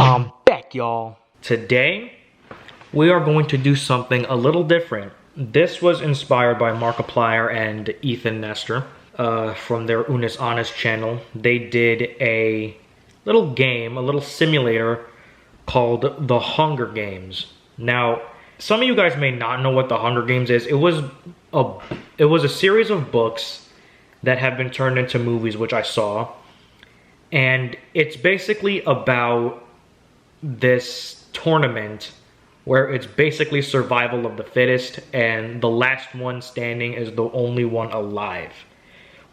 I'm back, y'all. Today, we are going to do something a little different. This was inspired by Markiplier and Ethan Nestor from their Unis Honest channel. They did a little game, a little simulator called The Hunger Games. Now, some of you guys may not know what The Hunger Games is. It was a series of books that have been turned into movies, which I saw. And it's basically about this tournament where it's basically survival of the fittest, and the last one standing is the only one alive.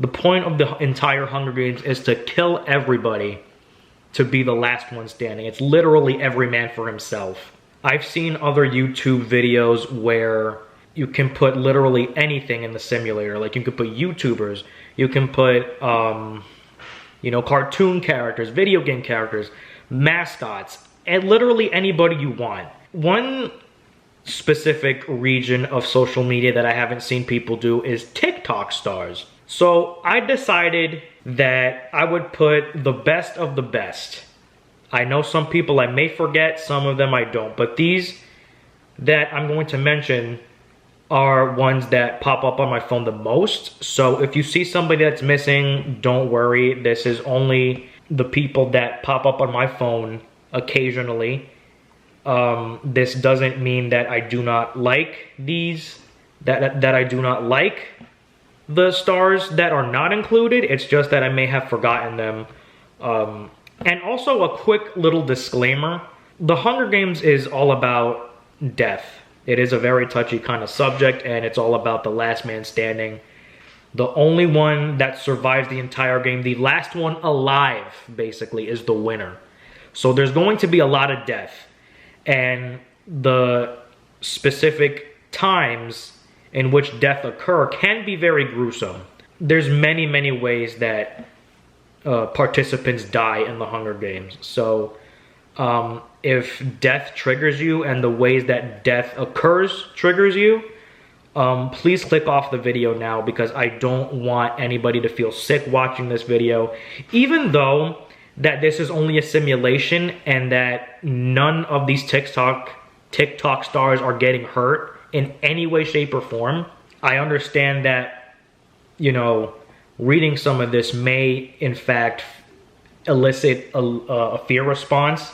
The point of the entire Hunger Games is to kill everybody to be the last one standing. It's literally every man for himself. I've seen other YouTube videos where you can put literally anything in the simulator. Like you can put YouTubers, you can put you know, cartoon characters, video game characters, mascots, and literally anybody you want. One specific region of social media that I haven't seen people do is TikTok stars. So I decided that I would put the best of the best. I know some people I may forget, some of them I don't, but these that I'm going to mention are ones that pop up on my phone the most. So if you see somebody that's missing, don't worry. This is only the people that pop up on my phone occasionally. This doesn't mean that I do not like these, that I do not like the stars that are not included. It's just that I may have forgotten them. And also a quick little disclaimer. The Hunger Games is all about death. It is a very touchy kind of subject, and it's all about the last man standing. The only one that survives the entire game, the last one alive, basically, is the winner. So there's going to be a lot of death. And the specific times in which death occur can be very gruesome. There's many, many ways that participants die in the Hunger Games. So if death triggers you and the ways that death occurs triggers you, please click off the video now, because I don't want anybody to feel sick watching this video. Even though that this is only a simulation and that none of these TikTok stars are getting hurt in any way, shape, or form, I understand that, you know, reading some of this may in fact elicit a fear response.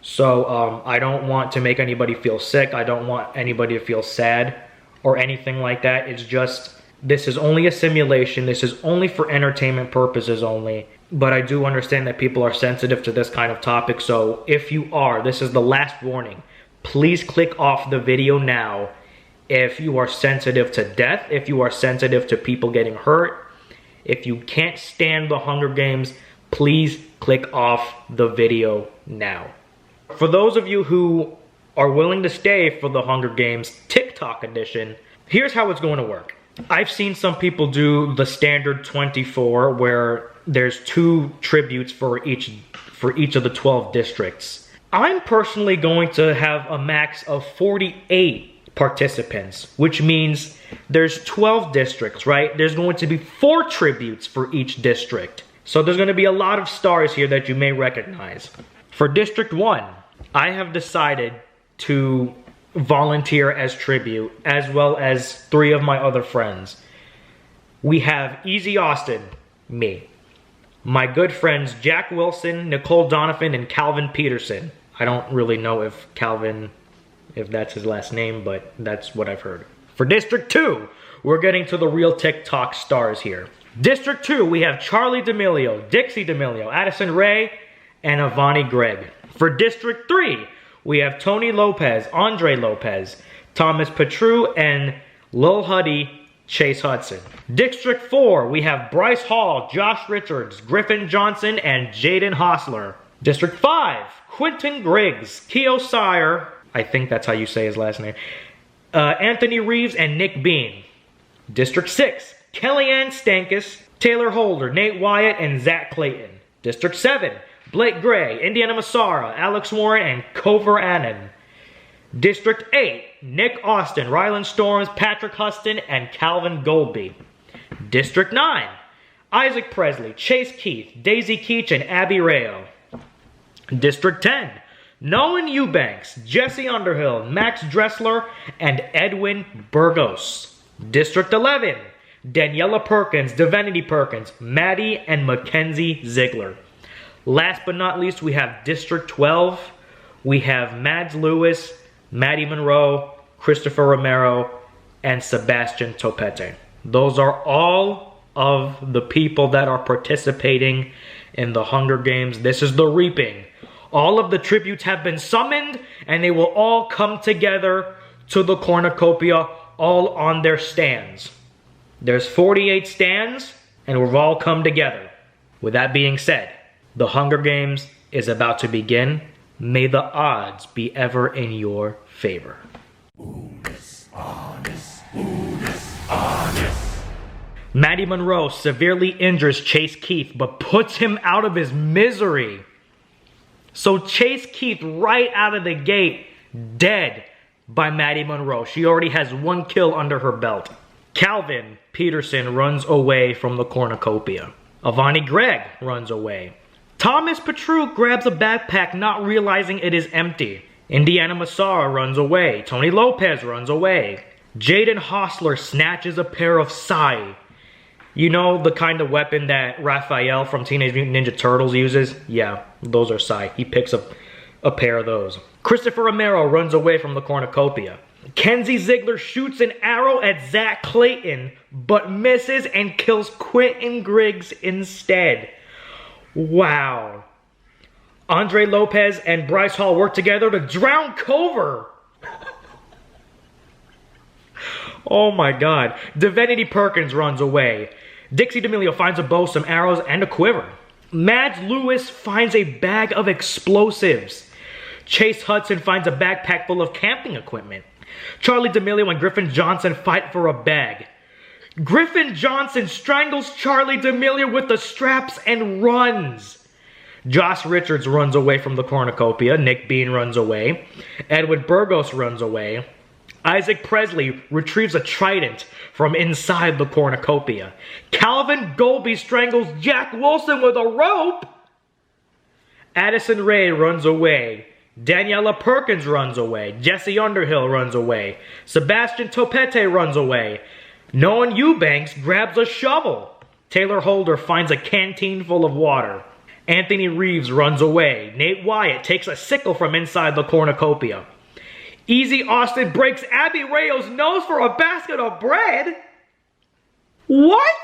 So I don't want to make anybody feel sick. I don't want anybody to feel sad or anything like that. It's just, this is only a simulation. This is only for entertainment purposes only. But I do understand that people are sensitive to this kind of topic. So if you are, this is the last warning. Please click off the video now if you are sensitive to death, if you are sensitive to people getting hurt. If you can't stand the Hunger Games, please click off the video now. For those of you who are willing to stay for the Hunger Games TikTok edition, here's how it's going to work. I've seen some people do the standard 24 where there's 2 tributes for each of the 12 districts. I'm personally going to have a max of 48 participants, which means there's 12 districts, right? There's going to be 4 tributes for each district. So there's going to be a lot of stars here that you may recognize. For District 1, I have decided to volunteer as tribute, as well as 3 of my other friends. We have Easy Austin, me. My good friends Jack Wilson, Nicole Donovan, and Calvin Peterson. I don't really know if that's his last name, but that's what I've heard. For District 2, we're getting to the real TikTok stars here. District 2, we have Charlie D'Amelio, Dixie D'Amelio, Addison Rae, and Avani Gregg. For District 3, we have Tony Lopez, Andre Lopez, Thomas Petru, and Lil Huddy, Chase Hudson. District 4, we have Bryce Hall, Josh Richards, Griffin Johnson, and Jaden Hostler. District 5, Quentin Griggs, Keo Sire, I think that's how you say his last name, Anthony Reeves, and Nick Bean. District 6, Kellyanne Stankus, Taylor Holder, Nate Wyatt, and Zach Clayton. District 7, Blake Gray, Indiana Massara, Alex Warren, and Kovar Annan. District 8, Nick Austin, Ryland Storms, Patrick Huston, and Calvin Goldby. District 9, Isaac Presley, Chase Keith, Daisy Keach, and Abby Rayo. District 10, Nolan Eubanks, Jesse Underhill, Max Dressler, and Edwin Burgos. District 11, Daniela Perkins, Divinity Perkins, Maddie and Mackenzie Ziegler. Last but not least, we have District 12. We have Mads Lewis, Maddie Monroe, Christopher Romero, and Sebastian Topete. Those are all of the people that are participating in the Hunger Games. This is the reaping. All of the tributes have been summoned, and they will all come together to the cornucopia, all on their stands. There's 48 stands, and we've all come together. With that being said, the Hunger Games is about to begin. May the odds be ever in your favor. Maddie Monroe severely injures Chase Keith, but puts him out of his misery. So Chase Keith, right out of the gate, dead by Maddie Monroe. She already has 1 kill under her belt. Calvin Peterson runs away from the cornucopia. Avani Gregg runs away. Thomas Petru grabs a backpack, not realizing it is empty. Indiana Massara runs away. Tony Lopez runs away. Jaden Hostler snatches a pair of sai. You know, the kind of weapon that Raphael from Teenage Mutant Ninja Turtles uses? Yeah, those are sai. He picks up a pair of those. Christopher Romero runs away from the cornucopia. Kenzie Ziegler shoots an arrow at Zach Clayton, but misses and kills Quentin Griggs instead. Wow. Andre Lopez and Bryce Hall work together to drown Cover. Oh my god. Divinity Perkins runs away. Dixie D'Amelio finds a bow, some arrows, and a quiver. Mads Lewis finds a bag of explosives. Chase Hudson finds a backpack full of camping equipment. Charlie D'Amelio and Griffin Johnson fight for a bag. Griffin Johnson strangles Charlie D'Amelio with the straps and runs. Josh Richards runs away from the cornucopia. Nick Bean runs away. Edwin Burgos runs away. Isaac Presley retrieves a trident from inside the cornucopia. Calvin Golby strangles Jack Wilson with a rope. Addison Rae runs away. Daniela Perkins runs away. Jesse Underhill runs away. Sebastian Topete runs away. Nolan Eubanks grabs a shovel. Taylor Holder finds a canteen full of water. Anthony Reeves runs away. Nate Wyatt takes a sickle from inside the cornucopia. Easy Austin breaks Abby Rayo's nose for a basket of bread. What?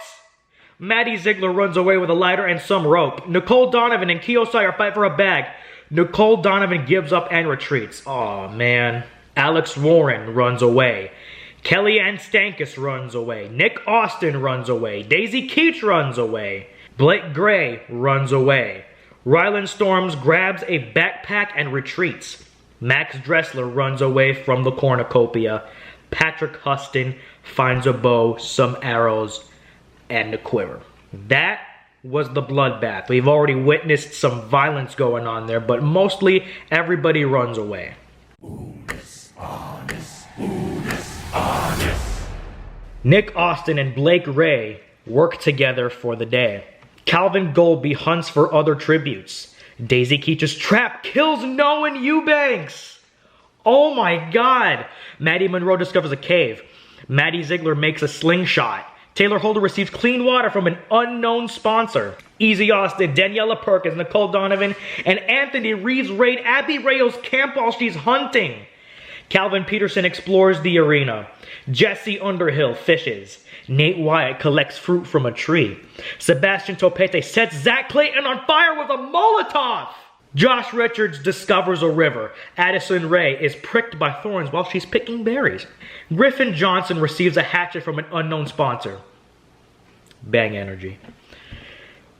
Maddie Ziegler runs away with a lighter and some rope. Nicole Donovan and Keo Sire fight for a bag. Nicole Donovan gives up and retreats. Aw, man. Alex Warren runs away. Kellyanne Stankus runs away. Nick Austin runs away. Daisy Keach runs away. Blake Gray runs away. Rylan Storms grabs a backpack and retreats. Max Dressler runs away from the cornucopia. Patrick Huston finds a bow, some arrows, and a quiver. That was the bloodbath. We've already witnessed some violence going on there, but mostly everybody runs away. Nick Austin and Blake Ray work together for the day. Calvin Golby hunts for other tributes. Daisy Keach's trap kills Nolan Eubanks. Oh my god. Maddie Monroe discovers a cave. Maddie Ziegler makes a slingshot. Taylor Holder receives clean water from an unknown sponsor. Easy Austin, Daniela Perkins, Nicole Donovan, and Anthony Reeves raid Abby Rayo's camp while she's hunting. Calvin Peterson explores the arena. Jesse Underhill fishes. Nate Wyatt collects fruit from a tree. Sebastian Topete sets Zach Clayton on fire with a Molotov. Josh Richards discovers a river. Addison Rae is pricked by thorns while she's picking berries. Griffin Johnson receives a hatchet from an unknown sponsor. Bang energy.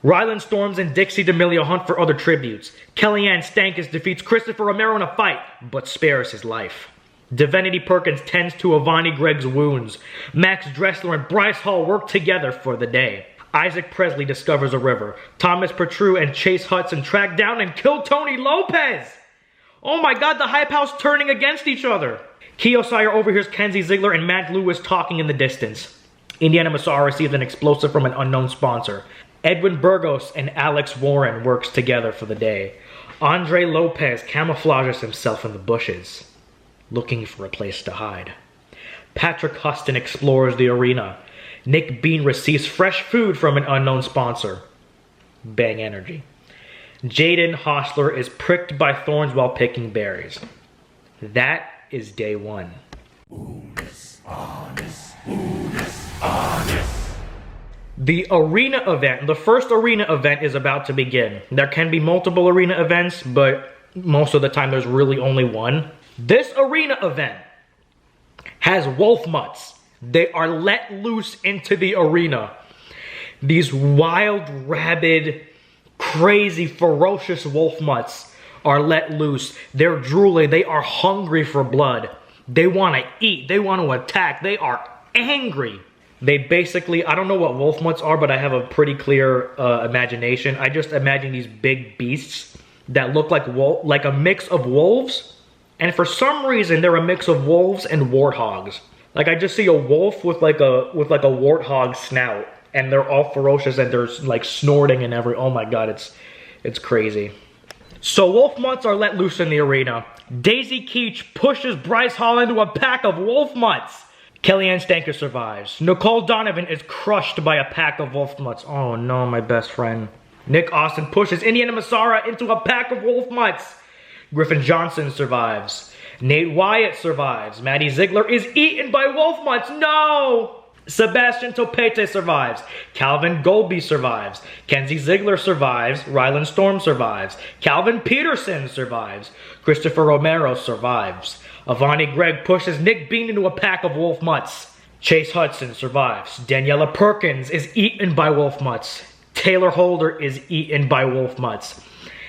Rylan Storms and Dixie D'Amelio hunt for other tributes. Kellyanne Stankus defeats Christopher Romero in a fight, but spares his life. Divinity Perkins tends to Avani Gregg's wounds. Max Dressler and Bryce Hall work together for the day. Isaac Presley discovers a river. Thomas Petru and Chase Hudson track down and kill Tony Lopez. Oh my god, the Hype House turning against each other. Keo Sire overhears Kenzie Ziegler and Matt Lewis talking in the distance. Indiana Massara receives an explosive from an unknown sponsor. Edwin Burgos and Alex Warren works together for the day. Andre Lopez camouflages himself in the bushes, looking for a place to hide. Patrick Huston explores the arena. Nick Bean receives fresh food from an unknown sponsor. Bang Energy. Jaden Hossler is pricked by thorns while picking berries. That is day one. The arena event, the first arena event is about to begin. There can be multiple arena events, but most of the time there's really only one. This arena event has wolf mutts. They are let loose into the arena. These wild, rabid, crazy, ferocious wolf mutts are let loose. They're drooling. They are hungry for blood. They want to eat. They want to attack. They are angry. They basically, I don't know what wolf mutts are, but I have a pretty clear imagination. I just imagine these big beasts that look like a mix of wolves. And for some reason, they're a mix of wolves and warthogs. Like I just see a wolf with like a warthog snout, and they're all ferocious and they're like snorting and oh my god, it's crazy. So wolf mutts are let loose in the arena. Daisy Keech pushes Bryce Hall into a pack of wolf mutts. Kellyanne Stanker survives. Nicole Donovan is crushed by a pack of wolf mutts. Oh no, my best friend. Nick Austin pushes Indiana Massara into a pack of wolf mutts. Griffin Johnson survives. Nate Wyatt survives. Maddie Ziegler is eaten by wolf mutts. No! Sebastian Topete survives. Calvin Golby survives. Kenzie Ziegler survives. Rylan Storm survives. Calvin Peterson survives. Christopher Romero survives. Avani Gregg pushes Nick Bean into a pack of wolf mutts. Chase Hudson survives. Daniela Perkins is eaten by wolf mutts. Taylor Holder is eaten by wolf mutts.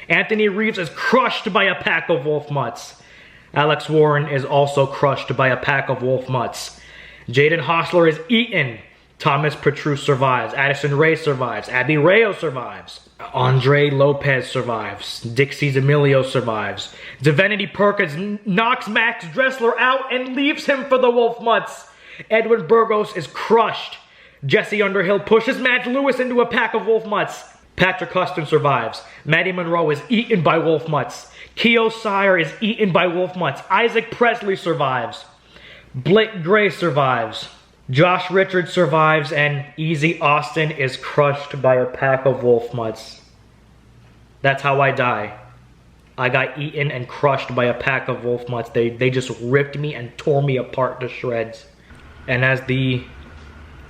Anthony Reeves is crushed by a pack of wolf mutts. Alex Warren is also crushed by a pack of wolf mutts. Jaden Hossler is eaten. Thomas Petrus survives. Addison Ray survives. Abby Rayo survives. Andre Lopez survives. Dixie D'Amelio survives. Divinity Perkins knocks Max Dressler out and leaves him for the wolf mutts. Edwin Burgos is crushed. Jesse Underhill pushes Matt Lewis into a pack of wolf mutts. Patrick Huston survives. Maddie Monroe is eaten by wolf mutts. Keo Sire is eaten by wolf mutts. Isaac Presley survives. Blake Gray survives. Josh Richards survives, and Easy Austin is crushed by a pack of wolf mutts. That's how I die. I got eaten and crushed by a pack of wolf mutts. They just ripped me and tore me apart to shreds. And as the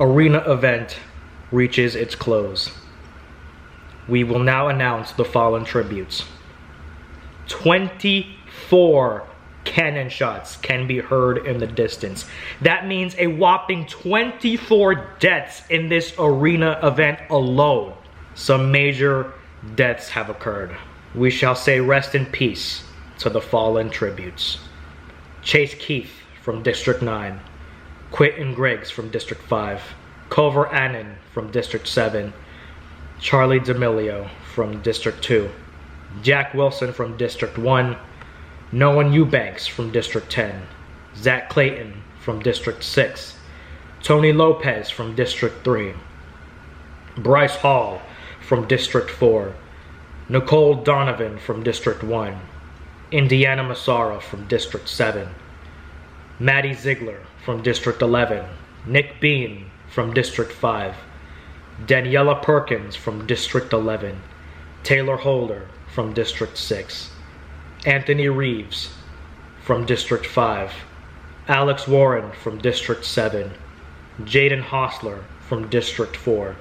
arena event reaches its close, we will now announce the fallen tributes. 24 cannon shots can be heard in the distance. That means a whopping 24 deaths in this arena event alone. Some major deaths have occurred. We shall say rest in peace to the fallen tributes. Chase Keith from District 9. Quentin Griggs from District 5. Culver Annan from District 7. Charlie D'Amelio from District 2. Jack Wilson from District 1. Noah Eubanks from District 10. Zach Clayton from District 6. Tony Lopez from District 3. Bryce Hall from District 4. Nicole Donovan from District 1. Indiana Massara from District 7. Maddie Ziegler from District 11. Nick Bean from District 5. Daniela Perkins from District 11. Taylor Holder from District 6. Anthony Reeves from District 5. Alex Warren from District 7. Jaden Hossler from District 4.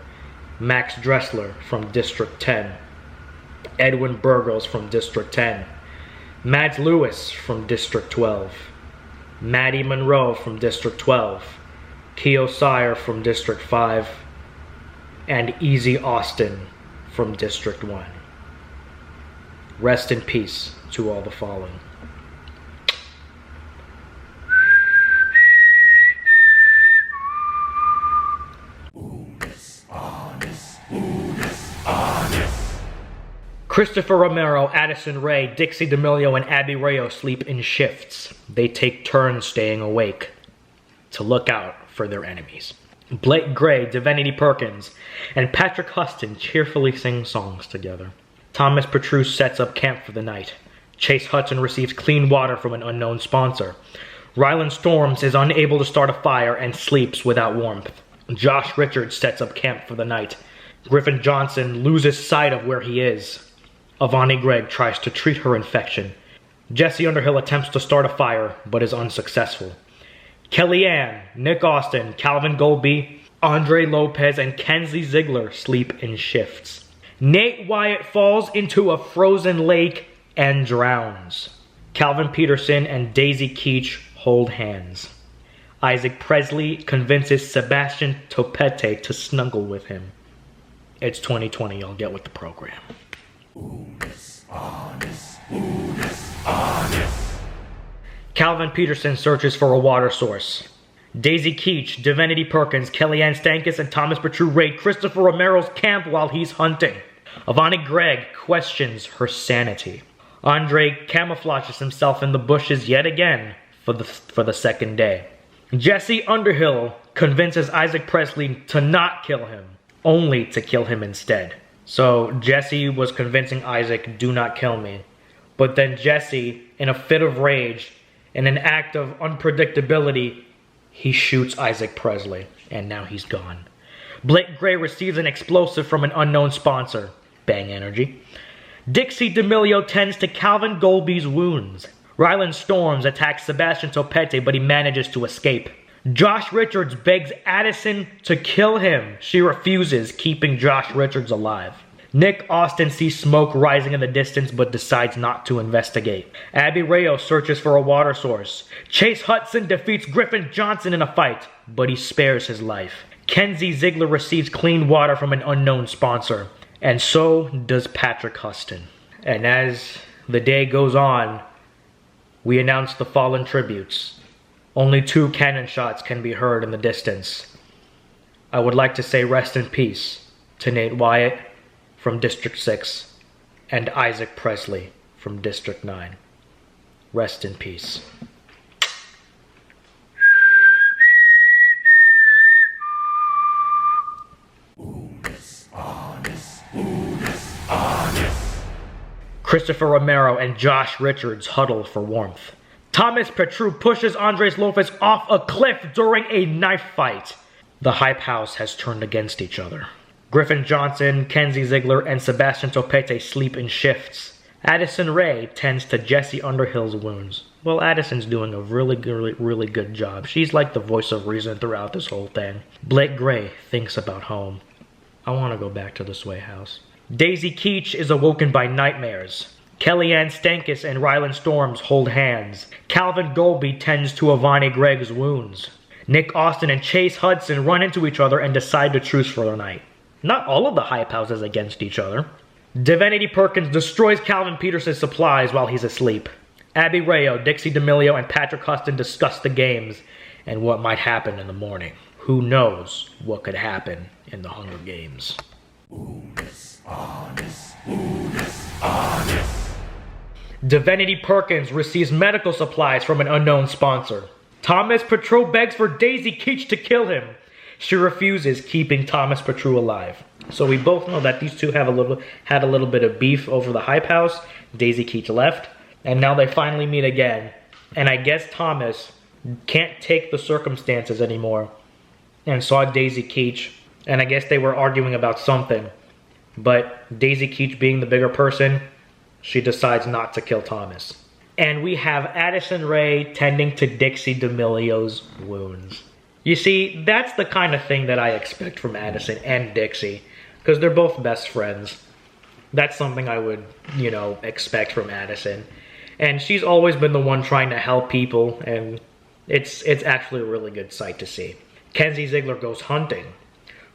Max Dressler from District 10. Edwin Burgos from District 10. Mads Lewis from District 12. Maddie Monroe from District 12. Keo Sire from District 5. And Easy Austin from District 1. Rest in peace to all the fallen. Christopher Romero, Addison Ray, Dixie D'Amelio, and Abby Rayo sleep in shifts. They take turns staying awake to look out for their enemies. Blake Gray, Divinity Perkins, and Patrick Huston cheerfully sing songs together. Thomas Petrus sets up camp for the night. Chase Hudson receives clean water from an unknown sponsor. Ryland Storms is unable to start a fire and sleeps without warmth. Josh Richards sets up camp for the night. Griffin Johnson loses sight of where he is. Avani Gregg tries to treat her infection. Jesse Underhill attempts to start a fire, but is unsuccessful. Kellyanne, Nick Austin, Calvin Golby, Andre Lopez, and Kenzie Ziegler sleep in shifts. Nate Wyatt falls into a frozen lake and drowns. Calvin Peterson and Daisy Keech hold hands. Isaac Presley convinces Sebastian Topete to snuggle with him. It's 2020, y'all get with the program. Calvin Peterson searches for a water source. Daisy Keech, Divinity Perkins, Kellyanne Stankus, and Thomas Petrus raid Christopher Romero's camp while he's hunting. Avani Gregg questions her sanity. Andre camouflages himself in the bushes yet again for the second day. Jesse Underhill convinces Isaac Presley to not kill him, only to kill him instead. So Jesse was convincing Isaac, do not kill me. But then Jesse, in a fit of rage, in an act of unpredictability, he shoots Isaac Presley, and now he's gone. Blake Gray receives an explosive from an unknown sponsor. Bang Energy. Dixie D'Amelio tends to Calvin Golby's wounds. Ryland Storms attacks Sebastian Topete, but he manages to escape. Josh Richards begs Addison to kill him. She refuses, keeping Josh Richards alive. Nick Austin sees smoke rising in the distance but decides not to investigate. Abby Rayo searches for a water source. Chase Hudson defeats Griffin Johnson in a fight, but he spares his life. Kenzie Ziegler receives clean water from an unknown sponsor, and so does Patrick Huston. And as the day goes on, we announce the fallen tributes. Only 2 cannon shots can be heard in the distance. I would like to say rest in peace to Nate Wyatt from District 6 and Isaac Presley from District 9. Rest in peace. Christopher Romero and Josh Richards huddle for warmth. Thomas Petrus pushes Andres Lopez off a cliff during a knife fight. The Hype House has turned against each other. Griffin Johnson, Kenzie Ziegler, and Sebastian Topete sleep in shifts. Addison Rae tends to Jesse Underhill's wounds. Well, Addison's doing a really good job. She's like the voice of reason throughout this whole thing. Blake Gray thinks about home. I want to go back to the Sway house. Daisy Keech is awoken by nightmares. Kellyanne Stankus and Ryland Storms hold hands. Calvin Golby tends to Avani Gregg's wounds. Nick Austin and Chase Hudson run into each other and decide to truce for the night. Not all of the Hype Houses against each other. Divinity Perkins destroys Calvin Peterson's supplies while he's asleep. Abby Rayo, Dixie D'Amelio, and Patrick Huston discuss the games and what might happen in the morning. Who knows what could happen in the Hunger Games. Divinity Perkins receives medical supplies from an unknown sponsor. Thomas Petrus begs for Daisy Keech to kill him. She refuses, keeping Thomas Petrus alive. So we both know that these two had a little bit of beef over the Hype House. Daisy Keech left, and now they finally meet again. And I guess Thomas can't take the circumstances anymore and saw Daisy Keech, and I guess they were arguing about something. But Daisy Keech, being the bigger person, she decides not to kill Thomas. And we have Addison Rae tending to Dixie D'Amelio's wounds. You see, that's the kind of thing that I expect from Addison and Dixie, because they're both best friends. That's something I would, expect from Addison. And she's always been the one trying to help people, and it's actually a really good sight to see. Kenzie Ziegler goes hunting.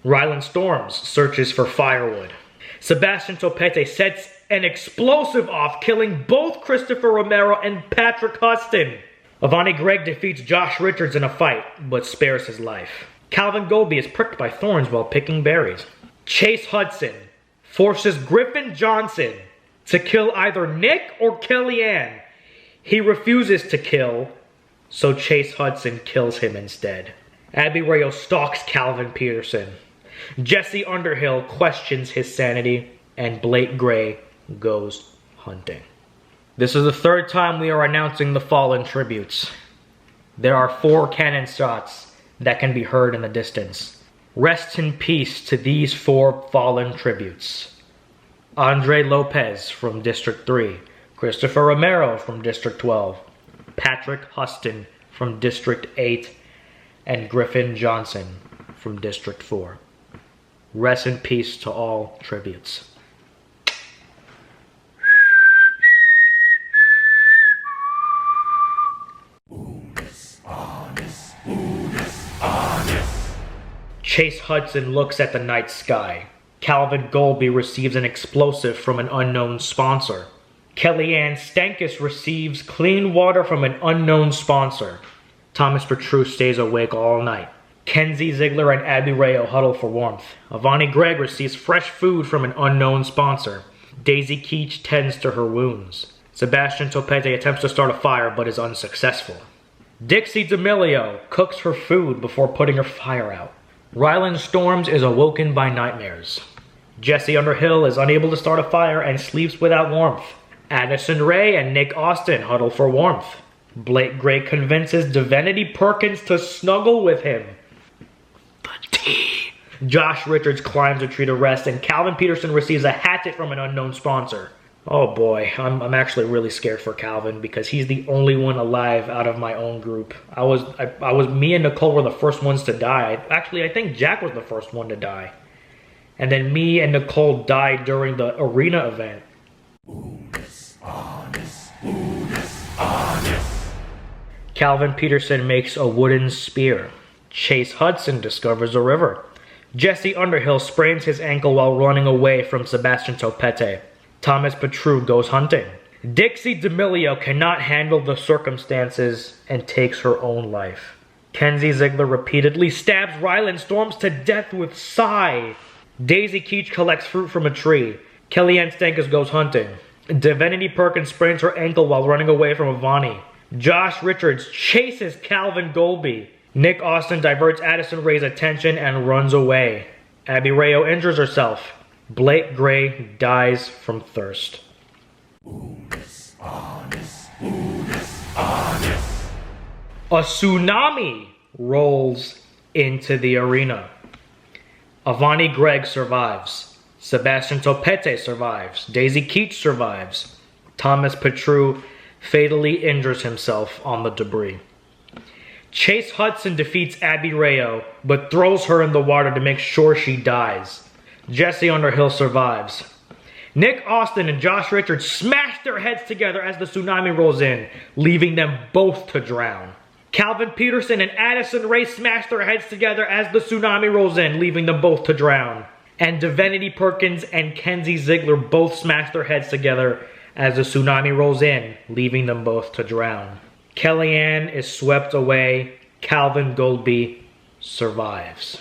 Ryland Storms searches for firewood. Sebastian Topete sets an explosive off, killing both Christopher Romero and Patrick Huston. Avani Gregg defeats Josh Richards in a fight, but spares his life. Calvin Golby is pricked by thorns while picking berries. Chase Hudson forces Griffin Johnson to kill either Nick or Kellyanne. He refuses to kill, so Chase Hudson kills him instead. Abby Rayo stalks Calvin Peterson. Jesse Underhill questions his sanity, and Blake Gray goes hunting. This is the third time we are announcing the fallen tributes. There are 4 cannon shots that can be heard in the distance. Rest in peace to these 4 fallen tributes. Andre Lopez from District 3, Christopher Romero from District 12, Patrick Huston from District 8, and Griffin Johnson from District 4. Rest in peace to all tributes. Chase Hudson looks at the night sky. Calvin Golby receives an explosive from an unknown sponsor. Kellyanne Stankus receives clean water from an unknown sponsor. Thomas Petrus stays awake all night. Kenzie Ziegler and Abby Rayo huddle for warmth. Avani Gregg receives fresh food from an unknown sponsor. Daisy Keech tends to her wounds. Sebastian Topete attempts to start a fire but is unsuccessful. Dixie D'Amelio cooks her food before putting her fire out. Ryland Storms is awoken by nightmares. Jesse Underhill is unable to start a fire and sleeps without warmth. Addison Rae and Nick Austin huddle for warmth. Blake Gray convinces Divinity Perkins to snuggle with him. The tea. Josh Richards climbs a tree to rest, and Calvin Peterson receives a hatchet from an unknown sponsor. Oh boy, I'm actually really scared for Calvin because he's the only one alive out of my own group. Me and Nicole were the first ones to die. Actually, I think Jack was the first one to die. And then me and Nicole died during the arena event. Calvin Peterson makes a wooden spear. Chase Hudson discovers a river. Jesse Underhill sprains his ankle while running away from Sebastian Topete. Thomas Petrus goes hunting. Dixie D'Amelio cannot handle the circumstances and takes her own life. Kenzie Ziegler repeatedly stabs Ryland Storms to death with Psy. Daisy Keech collects fruit from a tree. Kellyanne Stankus goes hunting. Divinity Perkins sprains her ankle while running away from Avani. Josh Richards chases Calvin Golby. Nick Austin diverts Addison Rae's attention and runs away. Abby Rayo injures herself. Blake Gray dies from thirst. A tsunami rolls into the arena. Avani Gregg survives. Sebastian Topete survives. Daisy Keech survives. Thomas Petrus fatally injures himself on the debris. Chase Hudson defeats Abby Rayo, but throws her in the water to make sure she dies. Jesse Underhill survives. Nick Austin and Josh Richards smash their heads together as the tsunami rolls in, leaving them both to drown. Calvin Peterson and Addison Rae smash their heads together as the tsunami rolls in, leaving them both to drown. And Divinity Perkins and Kenzie Ziegler both smash their heads together as the tsunami rolls in, leaving them both to drown. Kellyanne is swept away. Calvin Golby survives.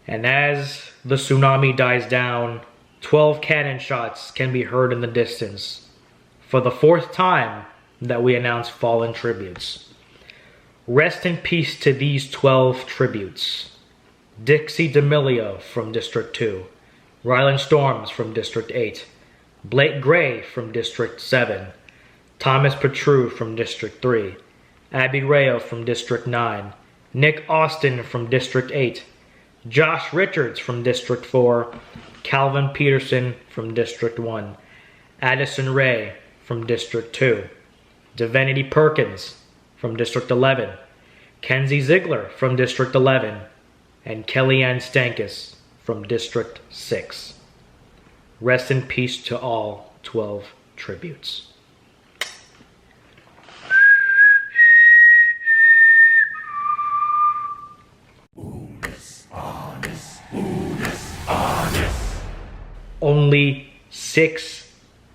And as the tsunami dies down, 12 cannon shots can be heard in the distance. For the 4th time that we announce fallen tributes. Rest in peace to these 12 tributes. Dixie D'Amelio from District 2. Ryland Storms from District 8. Blake Gray from District 7. Thomas Petrus from District 3. Abby Rayo from District 9. Nick Austin from District 8. Josh Richards from District 4. Calvin Peterson from District 1. Addison Rae from District 2. Divinity Perkins from District 11. Kenzie Ziegler from District 11. And Kellyanne Stankus from District 6. Rest in peace to all 12 tributes. Only 6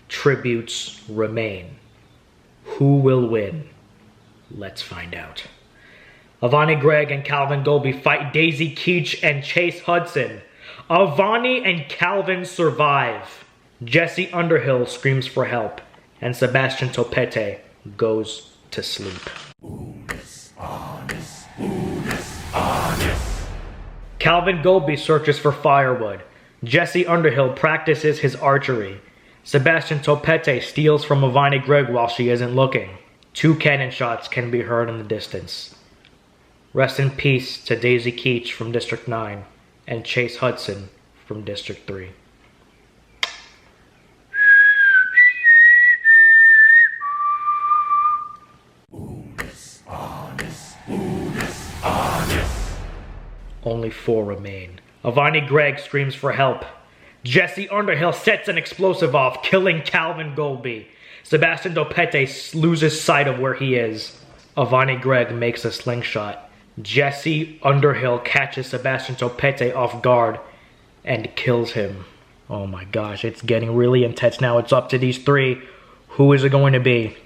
tributes remain. Who will win? Let's find out. Avani Gregg and Calvin Golby fight Daisy Keech and Chase Hudson. Avani and Calvin survive. Jesse Underhill screams for help. And Sebastian Topete goes to sleep. Calvin Golby searches for firewood. Jesse Underhill practices his archery. Sebastian Topete steals from Avani Gregg while she isn't looking. 2 cannon shots can be heard in the distance. Rest in peace to Daisy Keech from District 9 and Chase Hudson from District 3. Only 4 remain. Avani Gregg screams for help. Jesse Underhill sets an explosive off, killing Calvin Golby. Sebastian Topete loses sight of where he is. Avani Gregg makes a slingshot. Jesse Underhill catches Sebastian Topete off guard and kills him. Oh my gosh, it's getting really intense now. It's up to these 3. Who is it going to be?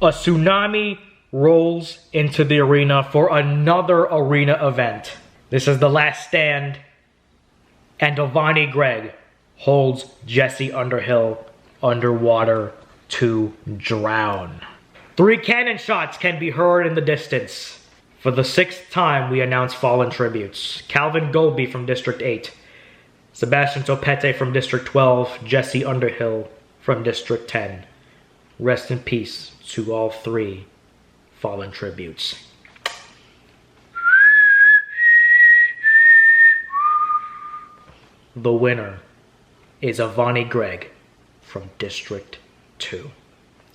A tsunami rolls into the arena for another arena event. This is the last stand, and Avani Gregg holds Jesse Underhill underwater to drown. 3 cannon shots can be heard in the distance. For the 6th time, we announce fallen tributes. Calvin Golby from District 8, Sebastian Topete from District 12, Jesse Underhill from District 10. Rest in peace to all 3 fallen tributes. The winner is Avani Gregg from District 2.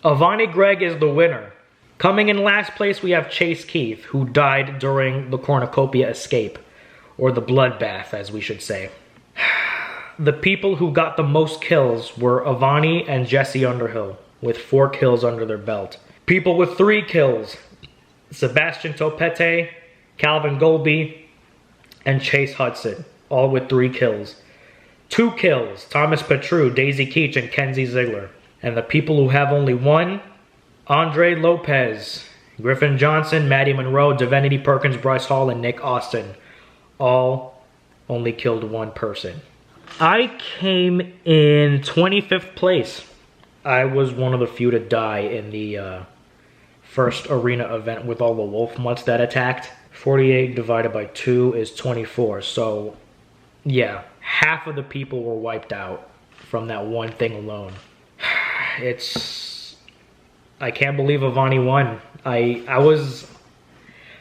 Avani Gregg is the winner. Coming in last place, we have Chase Keith, who died during the cornucopia escape, or the bloodbath, as we should say. The people who got the most kills were Avani and Jesse Underhill, with 4 kills under their belt. People with 3 kills, Sebastian Topete, Calvin Golby, and Chase Hudson, all with 3 kills. 2 kills, Thomas Petru, Daisy Keech, and Kenzie Ziegler. And the people who have only 1, Andre Lopez, Griffin Johnson, Maddie Monroe, Divinity Perkins, Bryce Hall, and Nick Austin. All only killed 1 person. I came in 25th place. I was one of the few to die in the first arena event with all the wolf mutts that attacked. 48 divided by 2 is 24. So, yeah, half of the people were wiped out from that one thing alone. I can't believe Avani won. I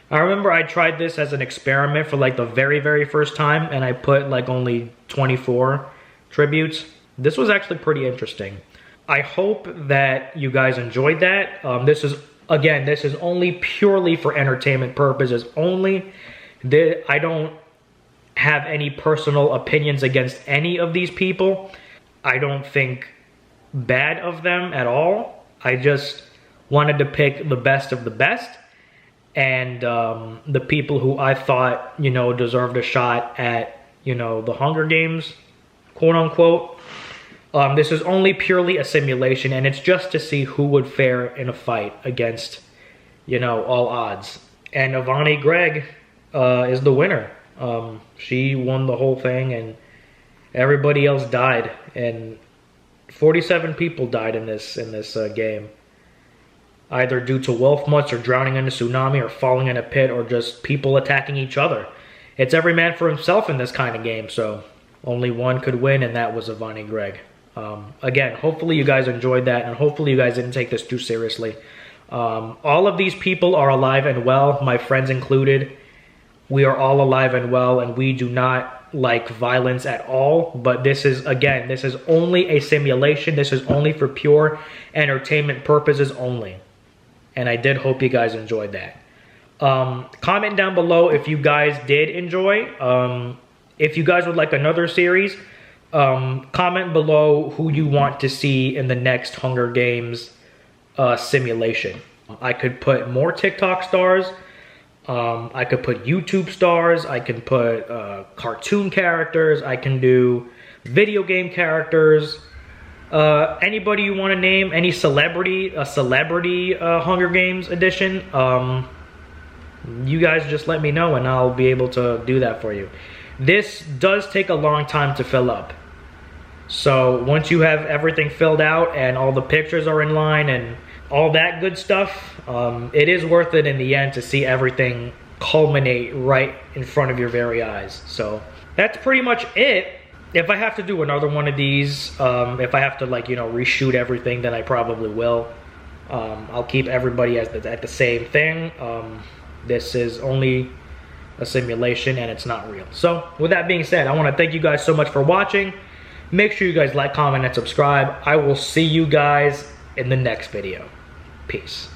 remember I tried this as an experiment for like the very first time, and I put like only 24 tributes. This was actually pretty interesting. I hope that you guys enjoyed that. This is only purely for entertainment purposes only. I don't have any personal opinions against any of these people. I don't think bad of them at all. I just wanted to pick the best of the best, and the people who I thought, you know, deserved a shot at, you know, the Hunger Games, quote unquote. This is only purely a simulation, and it's just to see who would fare in a fight against, you know, all odds. And Avani Gregg is the winner. She won the whole thing, and everybody else died. And 47 people died in this game, either due to wolf mutts or drowning in a tsunami or falling in a pit or just people attacking each other. It's every man for himself in this kind of game, so only one could win, and that was Avani Gregg. Again, hopefully you guys enjoyed that, and hopefully you guys didn't take this too seriously. All of these people are alive and well, my friends included. We are all alive and well, and we do not like violence at all. But this is, again, this is only a simulation. This is only for pure entertainment purposes only. And I did hope you guys enjoyed that. Comment down below if you guys did enjoy. If you guys would like another series, comment below who you want to see in the next Hunger Games simulation. I could put more TikTok stars. I could put YouTube stars. I can put cartoon characters. I can do video game characters. Anybody you want to name, any celebrity, a celebrity Hunger Games edition, you guys just let me know and I'll be able to do that for you. This does take a long time to fill up. So once you have everything filled out and all the pictures are in line and all that good stuff, it is worth it in the end to see everything culminate right in front of your very eyes. So that's pretty much it. If I have to do another one of these, if I have to, like, you know, reshoot everything, then I probably will. I'll keep everybody at the same thing. This is only a simulation and it's not real. So with that being said, I want to thank you guys so much for watching. Make sure you guys like, comment, and subscribe. I will see you guys in the next video. Peace.